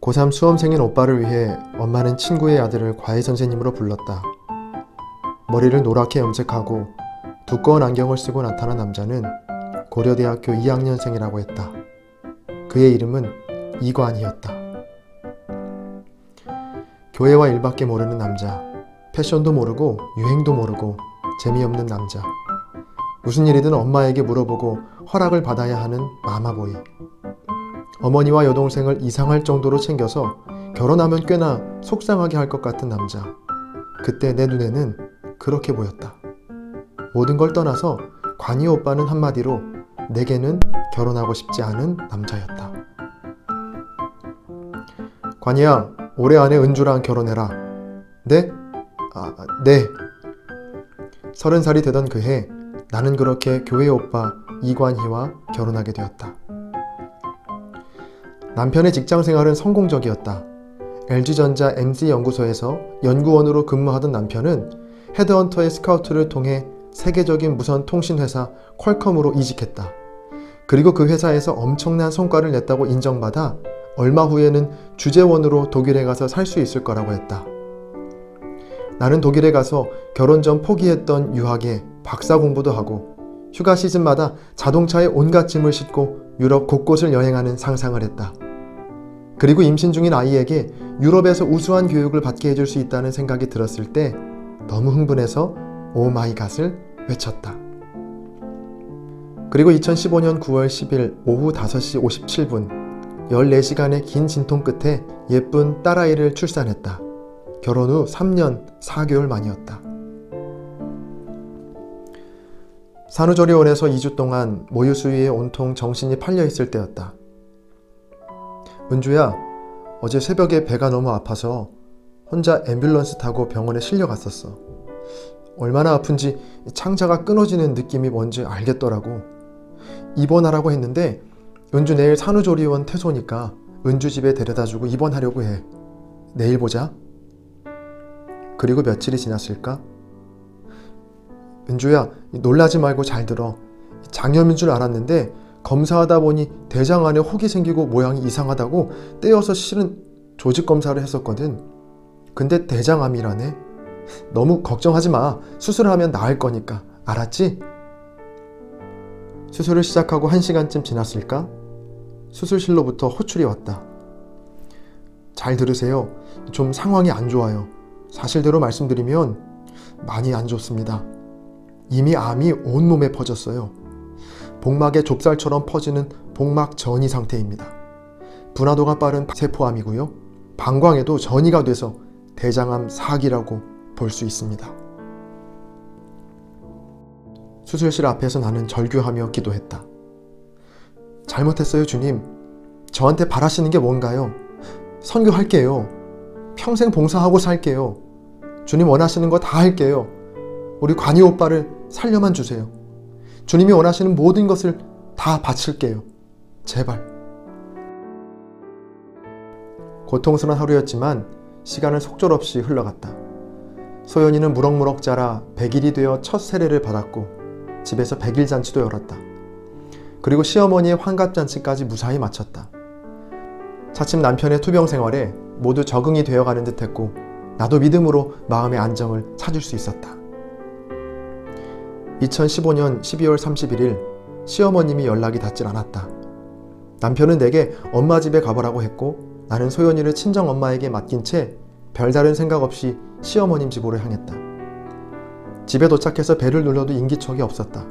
고3 수험생인 오빠를 위해 엄마는 친구의 아들을 과외 선생님으로 불렀다. 머리를 노랗게 염색하고 두꺼운 안경을 쓰고 나타난 남자는 고려대학교 2학년생이라고 했다. 그의 이름은 이관이었다. 교회와 일밖에 모르는 남자, 패션도 모르고 유행도 모르고 재미없는 남자. 무슨 일이든 엄마에게 물어보고 허락을 받아야 하는 마마보이. 어머니와 여동생을 이상할 정도로 챙겨서 결혼하면 꽤나 속상하게 할 것 같은 남자. 그때 내 눈에는 그렇게 보였다. 모든 걸 떠나서 관이 오빠는 한마디로 내게는 결혼하고 싶지 않은 남자였다. 관이야, 올해 안에 은주랑 결혼해라. 네? 네. 30살이 되던 그해 나는 그렇게 교회 오빠 이관희와 결혼하게 되었다. 남편의 직장 생활은 성공적이었다. LG전자 MC연구소에서 연구원으로 근무하던 남편은 헤드헌터의 스카우트를 통해 세계적인 무선 통신회사 퀄컴으로 이직했다. 그리고 그 회사에서 엄청난 성과를 냈다고 인정받아 얼마 후에는 주재원으로 독일에 가서 살 수 있을 거라고 했다. 나는 독일에 가서 결혼 전 포기했던 유학에 박사 공부도 하고 휴가 시즌마다 자동차에 온갖 짐을 싣고 유럽 곳곳을 여행하는 상상을 했다. 그리고 임신 중인 아이에게 유럽에서 우수한 교육을 받게 해줄 수 있다는 생각이 들었을 때 너무 흥분해서 오 마이 갓을 외쳤다. 그리고 2015년 9월 10일 오후 5시 57분 14시간의 긴 진통 끝에 예쁜 딸아이를 출산했다. 결혼 후 3년 4개월 만이었다. 산후조리원에서 2주 동안 모유 수유에 온통 정신이 팔려 있을 때였다. 은주야, 어제 새벽에 배가 너무 아파서 혼자 앰뷸런스 타고 병원에 실려갔었어. 얼마나 아픈지 창자가 끊어지는 느낌이 뭔지 알겠더라고. 입원하라고 했는데 은주 내일 산후조리원 퇴소니까 은주 집에 데려다주고 입원하려고 해. 내일 보자. 그리고 며칠이 지났을까? 은주야, 놀라지 말고 잘 들어. 장염인 줄 알았는데 검사하다 보니 대장 안에 혹이 생기고 모양이 이상하다고 떼어서 실은 조직 검사를 했었거든. 근데 대장암이라네. 너무 걱정하지 마. 수술하면 나을 거니까. 알았지? 수술을 시작하고 1시간쯤 지났을까? 수술실로부터 호출이 왔다. 잘 들으세요. 좀 상황이 안 좋아요. 사실대로 말씀드리면 많이 안 좋습니다. 이미 암이 온몸에 퍼졌어요. 복막에 좁쌀처럼 퍼지는 복막 전이 상태입니다. 분화도가 빠른 세포암이고요. 방광에도 전이가 돼서 대장암 4기라고 볼 수 있습니다. 수술실 앞에서 나는 절규하며 기도했다. 잘못했어요, 주님. 저한테 바라시는 게 뭔가요? 선교할게요. 평생 봉사하고 살게요. 주님 원하시는 거 다 할게요. 우리 관이 오빠를 살려만 주세요. 주님이 원하시는 모든 것을 다 바칠게요. 제발. 고통스러운 하루였지만 시간은 속절없이 흘러갔다. 소연이는 무럭무럭 자라 100일이 되어 첫 세례를 받았고 집에서 100일 잔치도 열었다. 그리고 시어머니의 환갑잔치까지 무사히 마쳤다. 차츰 남편의 투병 생활에 모두 적응이 되어가는 듯했고 나도 믿음으로 마음의 안정을 찾을 수 있었다. 2015년 12월 31일 시어머님이 연락이 닿질 않았다. 남편은 내게 엄마 집에 가보라고 했고 나는 소연이를 친정엄마에게 맡긴 채 별다른 생각 없이 시어머님 집으로 향했다. 집에 도착해서 벨을 눌러도 인기척이 없었다.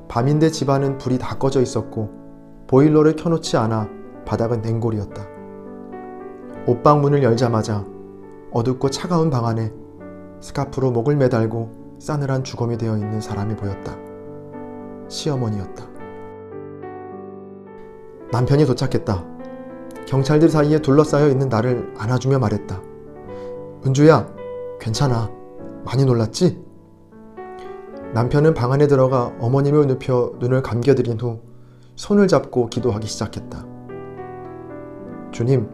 밤인데 집안은 불이 다 꺼져 있었고 보일러를 켜놓지 않아 바닥은 냉골이었다. 옷방 문을 열자마자 어둡고 차가운 방 안에 스카프로 목을 매달고 싸늘한 주검이 되어 있는 사람이 보였다. 시어머니였다. 남편이 도착했다. 경찰들 사이에 둘러싸여 있는 나를 안아주며 말했다. 은주야, 괜찮아. 많이 놀랐지? 남편은 방 안에 들어가 어머님을 눕혀 눈을 감겨드린 후 손을 잡고 기도하기 시작했다. 주님,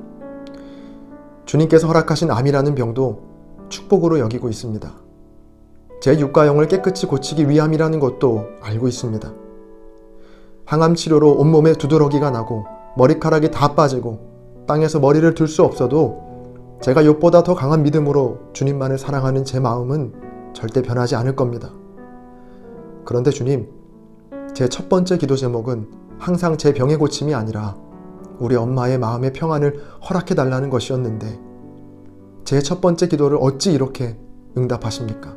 주님께서 허락하신 암이라는 병도 축복으로 여기고 있습니다. 제 육가형을 깨끗이 고치기 위함이라는 것도 알고 있습니다. 항암 치료로 온몸에 두드러기가 나고 머리카락이 다 빠지고 땅에서 머리를 들 수 없어도 제가 욥보다 더 강한 믿음으로 주님만을 사랑하는 제 마음은 절대 변하지 않을 겁니다. 그런데 주님, 제 첫 번째 기도 제목은 항상 제 병의 고침이 아니라 우리 엄마의 마음의 평안을 허락해달라는 것이었는데 제 첫 번째 기도를 어찌 이렇게 응답하십니까?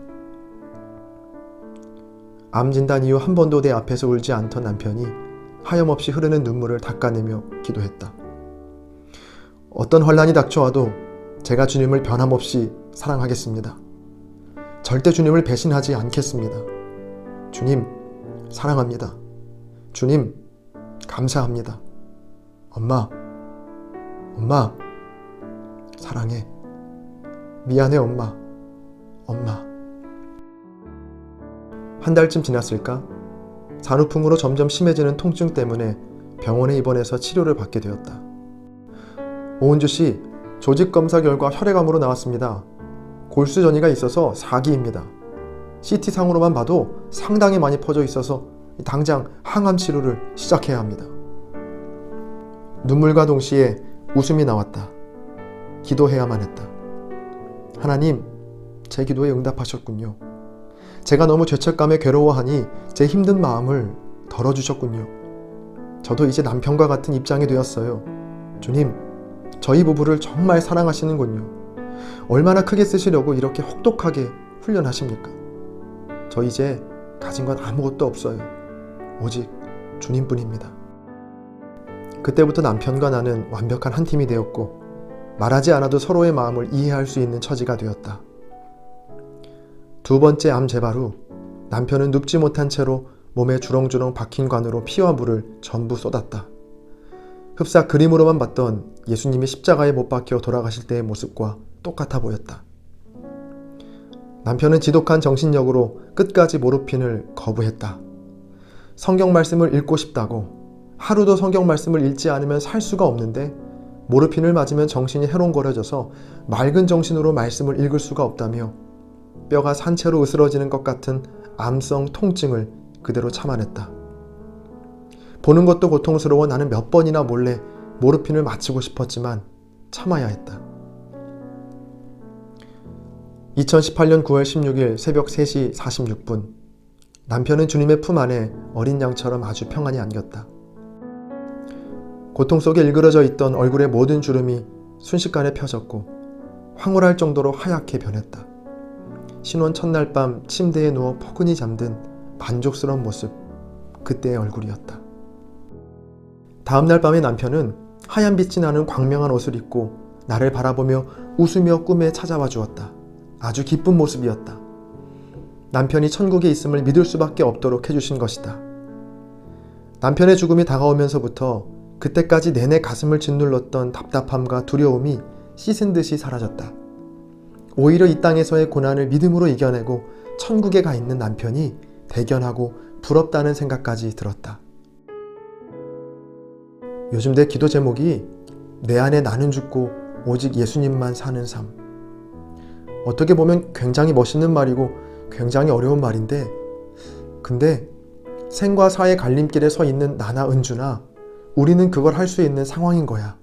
암 진단 이후 한 번도 내 앞에서 울지 않던 남편이 하염없이 흐르는 눈물을 닦아내며 기도했다. 어떤 환난이 닥쳐와도 제가 주님을 변함없이 사랑하겠습니다. 절대 주님을 배신하지 않겠습니다. 주님, 사랑합니다. 주님, 감사합니다. 엄마, 사랑해. 미안해, 엄마. 한 달쯤 지났을까? 산후풍으로 점점 심해지는 통증 때문에 병원에 입원해서 치료를 받게 되었다. 오은주 씨, 조직 검사 결과 혈액암으로 나왔습니다. 골수 전이가 있어서 4기입니다. CT상으로만 봐도 상당히 많이 퍼져 있어서 당장 항암 치료를 시작해야 합니다. 눈물과 동시에 웃음이 나왔다. 기도해야만 했다. 하나님, 제 기도에 응답하셨군요. 제가 너무 죄책감에 괴로워하니 제 힘든 마음을 덜어주셨군요. 저도 이제 남편과 같은 입장이 되었어요. 주님, 저희 부부를 정말 사랑하시는군요. 얼마나 크게 쓰시려고 이렇게 혹독하게 훈련하십니까? 저 이제 가진 건 아무것도 없어요. 오직 주님뿐입니다. 그때부터 남편과 나는 완벽한 한 팀이 되었고 말하지 않아도 서로의 마음을 이해할 수 있는 처지가 되었다. 두 번째 암 재발 후 남편은 눕지 못한 채로 몸에 주렁주렁 박힌 관으로 피와 물을 전부 쏟았다. 흡사 그림으로만 봤던 예수님이 십자가에 못 박혀 돌아가실 때의 모습과 똑같아 보였다. 남편은 지독한 정신력으로 끝까지 모르핀을 거부했다. 성경 말씀을 읽고 싶다고, 하루도 성경 말씀을 읽지 않으면 살 수가 없는데 모르핀을 맞으면 정신이 해롱거려져서 맑은 정신으로 말씀을 읽을 수가 없다며 뼈가 산채로 으스러지는 것 같은 암성 통증을 그대로 참아냈다. 보는 것도 고통스러워 나는 몇 번이나 몰래 모르핀을 맞추고 싶었지만 참아야 했다. 2018년 9월 16일 새벽 3시 46분 남편은 주님의 품 안에 어린 양처럼 아주 평안히 안겼다. 고통 속에 일그러져 있던 얼굴의 모든 주름이 순식간에 펴졌고 황홀할 정도로 하얗게 변했다. 신혼 첫날 밤 침대에 누워 포근히 잠든 만족스러운 모습, 그때의 얼굴이었다. 다음날 밤에 남편은 하얀 빛이 나는 광명한 옷을 입고 나를 바라보며 웃으며 꿈에 찾아와 주었다. 아주 기쁜 모습이었다. 남편이 천국에 있음을 믿을 수밖에 없도록 해주신 것이다. 남편의 죽음이 다가오면서부터 그때까지 내내 가슴을 짓눌렀던 답답함과 두려움이 씻은 듯이 사라졌다. 오히려 이 땅에서의 고난을 믿음으로 이겨내고 천국에 가 있는 남편이 대견하고 부럽다는 생각까지 들었다. 요즘 내 기도 제목이 내 안에 나는 죽고 오직 예수님만 사는 삶. 어떻게 보면 굉장히 멋있는 말이고 굉장히 어려운 말인데, 근데 생과 사의 갈림길에 서 있는 나나 은주나 우리는 그걸 할 수 있는 상황인 거야.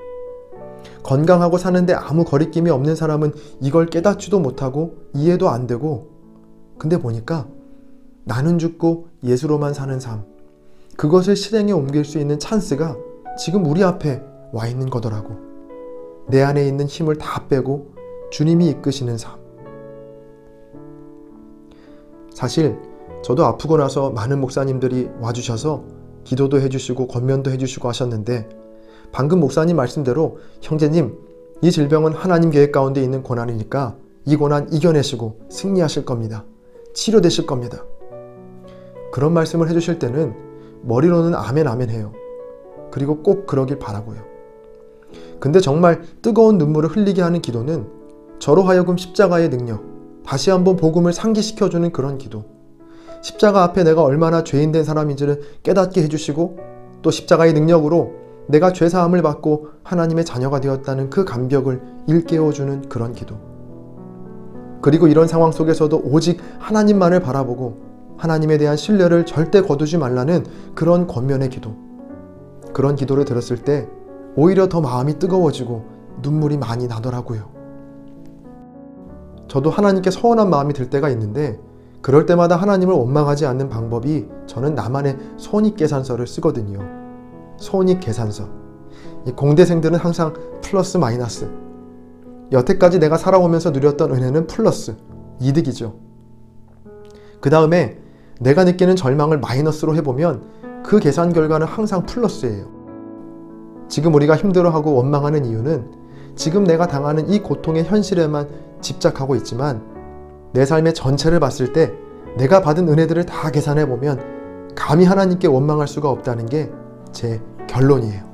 건강하고 사는데 아무 거리낌이 없는 사람은 이걸 깨닫지도 못하고 이해도 안 되고, 근데 보니까 나는 죽고 예수로만 사는 삶, 그것을 실행에 옮길 수 있는 찬스가 지금 우리 앞에 와 있는 거더라고. 내 안에 있는 힘을 다 빼고 주님이 이끄시는 삶. 사실 저도 아프고 나서 많은 목사님들이 와주셔서 기도도 해주시고 권면도 해주시고 하셨는데, 방금 목사님 말씀대로 형제님, 이 질병은 하나님 계획 가운데 있는 고난이니까 이 고난 이겨내시고 승리하실 겁니다. 치료되실 겁니다. 그런 말씀을 해주실 때는 머리로는 아멘 아멘 해요. 그리고 꼭 그러길 바라고요. 근데 정말 뜨거운 눈물을 흘리게 하는 기도는 저로 하여금 십자가의 능력, 다시 한번 복음을 상기시켜주는 그런 기도, 십자가 앞에 내가 얼마나 죄인된 사람인지를 깨닫게 해주시고 또 십자가의 능력으로 내가 죄사함을 받고 하나님의 자녀가 되었다는 그 감격을 일깨워주는 그런 기도. 그리고 이런 상황 속에서도 오직 하나님만을 바라보고 하나님에 대한 신뢰를 절대 거두지 말라는 그런 권면의 기도. 그런 기도를 들었을 때 오히려 더 마음이 뜨거워지고 눈물이 많이 나더라고요. 저도 하나님께 서운한 마음이 들 때가 있는데 그럴 때마다 하나님을 원망하지 않는 방법이 저는 나만의 손익계산서를 쓰거든요. 손익계산서. 이 공대생들은 항상 플러스 마이너스. 여태까지 내가 살아오면서 누렸던 은혜는 플러스, 이득이죠. 그 다음에 내가 느끼는 절망을 마이너스로 해보면 그 계산 결과는 항상 플러스예요. 지금 우리가 힘들어하고 원망하는 이유는 지금 내가 당하는 이 고통의 현실에만 집착하고 있지만 내 삶의 전체를 봤을 때 내가 받은 은혜들을 다 계산해보면 감히 하나님께 원망할 수가 없다는 게 제 결론이에요.